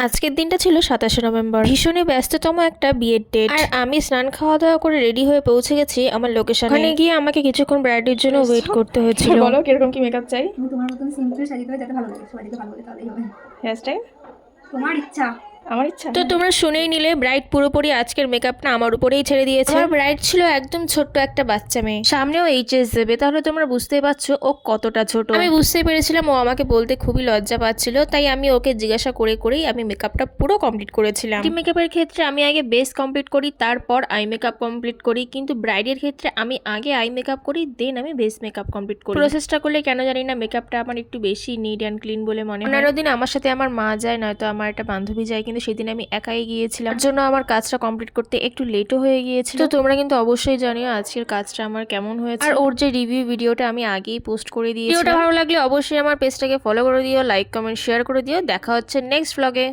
আজকের দিনটা ছিল 27শে নভেম্বর। ভীষণই ব্যস্ততম একটা বিয়ের ডেট। আর আমি স্নান খাওয়া দাওয়া করে রেডি হয়ে পৌঁছে গেছি আমার লোকেশনে। ওখানে গিয়ে আমাকে কিছুক্ষণ ব্রাইডের জন্য ওয়েট করতে হয়েছিল। বলো কিরকম কি মেকআপ চাই? তুমি তোমার মতন সিম্পল সাজিয়ে দেবে যাতে ভালো লাগে, সবাই দেখে ভালো লাগে, তাহলেই হবে। হেয়ার স্টাইল তোমার ইচ্ছা। আমার ইচ্ছা। তো তোমরা শুনেই নিলে, ব্রাইড পুরোপুরি আজকের মেকআপটা আমার উপরেই ছেড়ে দিয়েছে। আমার ব্রাইড ছিল একদম ছোট্ট একটা বাচ্চা মেয়ে, সামনেও এইচএস দেবে, তাহলে তোমরা বুঝতেই পারছো ও কতটা ছোট। আমি বুঝতেই পেরেছিলাম ও আমাকে বলতে খুবই লজ্জা পাচ্ছিল, তাই আমি ওকে জিজ্ঞাসা করে করেই আমি মেকআপটা পুরো কমপ্লিট করেছিলাম। মেকআপের ক্ষেত্রে আমি আগে বেস কমপ্লিট করি, তারপর আই মেকআপ কমপ্লিট করি, কিন্তু ব্রাইডের ক্ষেত্রে আমি আগে আই মেকআপ করি, দেন আমি বেস মেকআপ কমপ্লিট করি। প্রসেসটা করলে কেন জানি না মেকআপটা আমার একটু বেশি নিট অ্যান্ড ক্লিন বলে মনে হয়। অন্যান্য দিন আমার সাথে আমার মা যায়, নয়তো আমার একটা বান্ধবী যায়, কিন্তু সেদিন আমি একাই গিয়েছিলাম, জন্য আমার কাজটা কমপ্লিট করতে একটু লেটও হয়ে গিয়েছিল। তো তোমরা কিন্তু অবশ্যই জানিও আজকের কাজটা আমার কেমন হয়েছে। আর ওর যে রিভিউ ভিডিওটা আমি আগেই পোস্ট করে দিয়েছি। ভিডিওটা ভালো লাগলে অবশ্যই আমার পেজটাকে ফলো করে দিও, লাইক কমেন্ট শেয়ার করে দিও। দেখা হচ্ছে নেক্সট ব্লগে।